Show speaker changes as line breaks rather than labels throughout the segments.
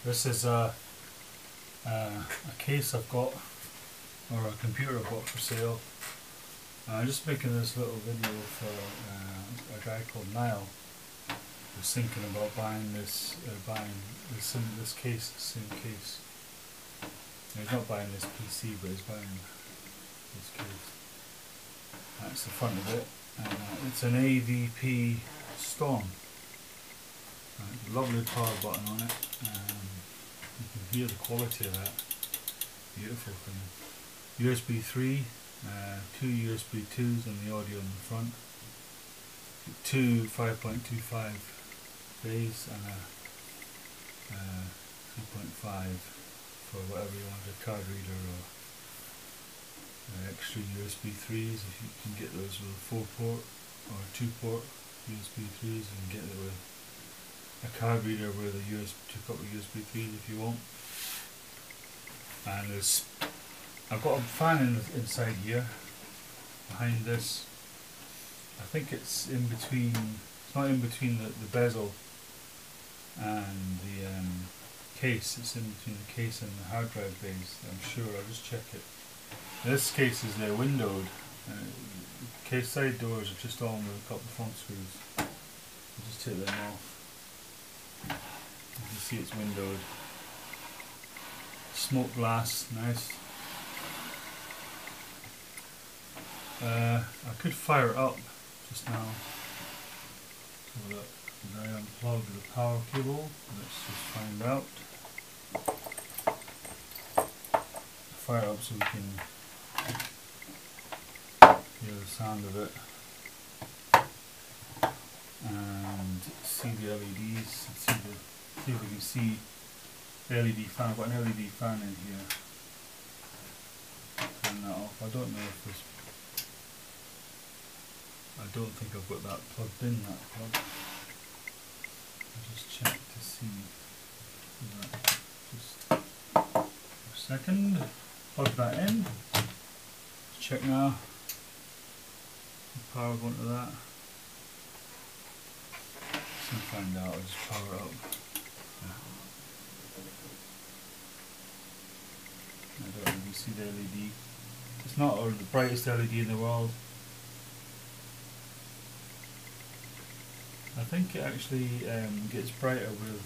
This is a case I've got, or a computer I've got for sale. I'm just making this little video for a guy called NIALL, who's thinking about buying this case, the same case. He's not buying this PC, but he's buying this case. That's the front of it. It's an AVP Storm. Lovely power button on it. You can hear the quality of that. Beautiful thing. USB 3, 2 USB 2s and the audio in the front. 2 5.25 bays and a 3.5 for whatever you want, a card reader or extra USB 3s. If you can get those with a 4-port or 2-port USB 3s, you can get it with a card reader with a two couple of USB 3s if you want. And I've got a fan inside here behind this. I think it's in between, it's not in between the bezel and the case, it's in between the case and the hard drive base, I'm sure. I'll just check it. This case is windowed. The case side doors are just on with a couple of front screws. I'll just take them off. You can see it's windowed. Smoke glass, nice. I could fire it up just now. So that I unplug the power cable. Let's just find out. Fire it up so we can hear the sound of it. And see the LEDs, see if we can see the LED fan. I've got an LED fan in here. Turn that off. I don't know if this, I don't think I've got that plugged in, that plug. I'll just check to see. Just for a second. Plug that in. Check now. Power going to that. Find out, I'll just power it up. I don't really see the LED. It's not the brightest LED in the world. I think it actually gets brighter with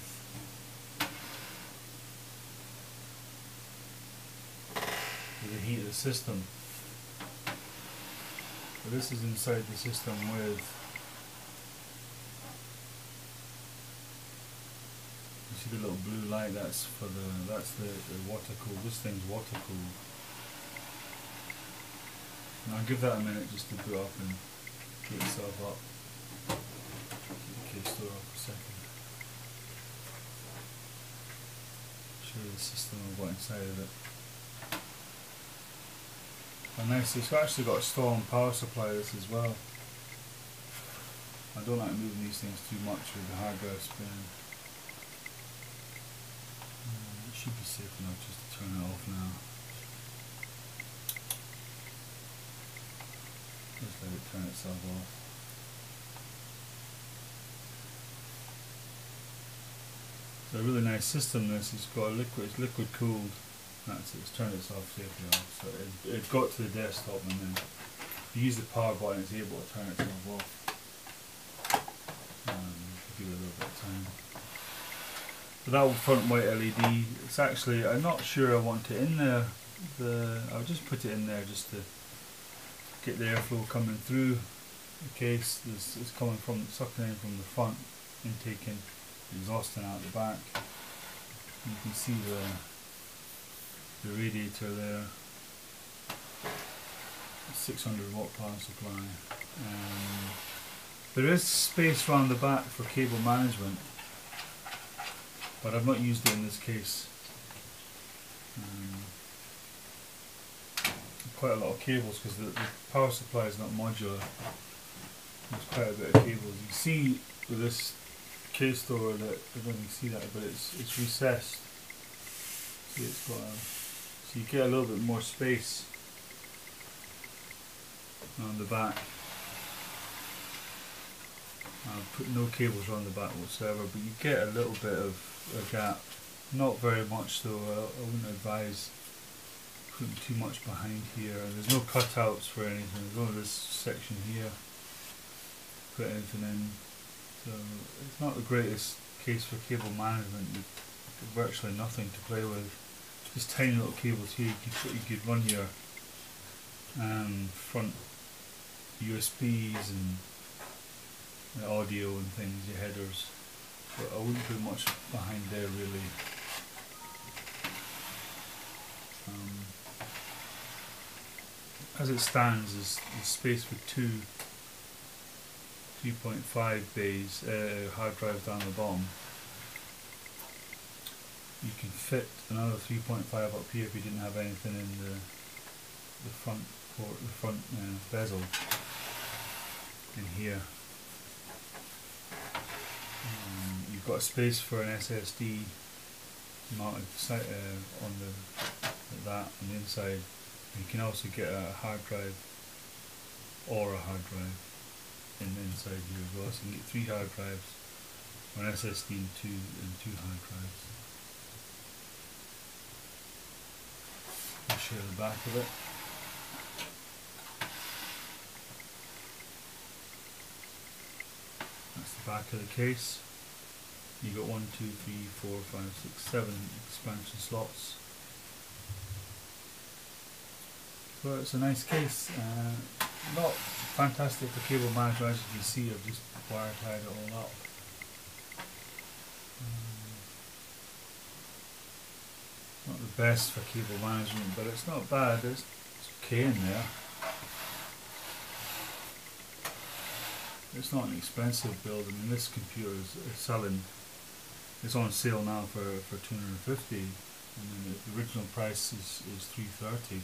the heat of the system. But this is inside the system with, see the little blue light, that's for the water cooled. This thing's water cooled. And I'll give that a minute just to boot up and get itself up. Get the case door up a second. Show you the system of what inside of it. And nice, it's actually got a Storm power supply this as well. I don't like moving these things too much with the hard drive spinning. It should be safe enough just to turn it off now. Just let it turn itself off. It's a really nice system this. It's got it's liquid cooled. That's it, it's turned itself safely off. So it got to the desktop and then if you use the power button it's able to turn itself off. Give it a little bit of time. But that front white LED, it's actually, I'm not sure I want it in there. I'll just put it in there just to get the airflow coming through the case. It's coming from, sucking in from the front, intaking, exhausting out the back. And you can see the radiator there. 600 watt power supply. There is space around the back for cable management, but I've not used it in this case. Quite a lot of cables because the power supply is not modular. There's quite a bit of cables. You see with this case door that, I don't know if you see that, but it's recessed. See, it's got so you get a little bit more space on the back. I've put no cables around the back whatsoever, but you get a little bit of a gap. Not very much though. I wouldn't advise putting too much behind here. There's no cutouts for anything. There's only this section here. Put anything in. So it's not the greatest case for cable management. You've got virtually nothing to play with. Just tiny little cables here. You could run your front USBs and the audio and things, your headers. But I wouldn't put much behind there really. As it stands, there's space for two 3.5 bays, hard drives down the bottom. You can fit another 3.5 up here if you didn't have anything in the front port, the front bezel in here. You've got a space for an SSD mounted on that on the inside. You can also get a hard drive or a hard drive in the inside here as well. So you can get 3 hard drives, one SSD and two hard drives. I'll show you the back of it. That's the back of the case. You got 1, 2, 3, 4, 5, 6, 7 expansion slots. So it's a nice case. Not fantastic for cable management, as you can see. I've just wire tied it all up. Not the best for cable management, but it's not bad. It's okay in there. It's not an expensive build. I mean, this computer is selling. It's on sale now for $250, and then the original price is $330.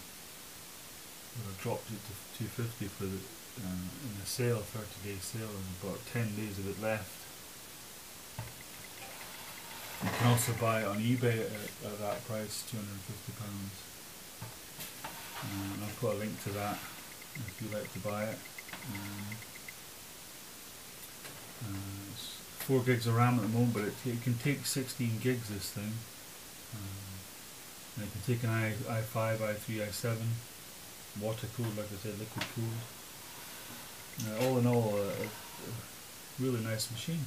I dropped it to $250 for the in the sale, 30-day sale, and about 10 days of it left. You can also buy it on eBay at that price, £250. And I'll put a link to that if you'd like to buy it. It's 4 gigs of RAM at the moment, but it can take 16 gigs, this thing. And it can take an i5, i3, i7, water cooled, like I said, liquid cooled. All in all, a really nice machine.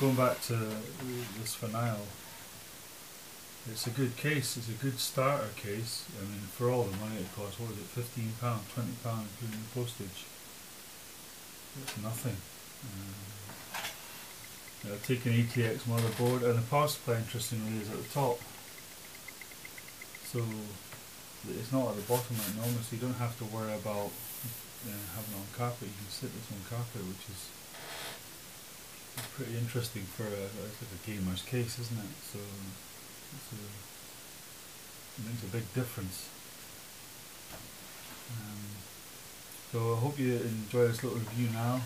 Going back to this for NIALL, it's a good case. It's a good starter case. I mean, for all the money it costs, what is it, £15, £20 including the postage? It's nothing. I'll take an ATX motherboard, and the power supply, interestingly, is at the top. So it's not at the bottom like normal, so you don't have to worry about having it on carpet. You can sit this on carpet, which is pretty interesting for it's like a gamer's case, isn't it? So it makes a big difference. So I hope you enjoy this little review now.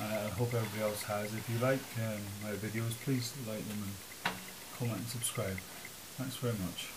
I hope everybody else has. If you like my videos, please like them and comment and subscribe. Thanks very much.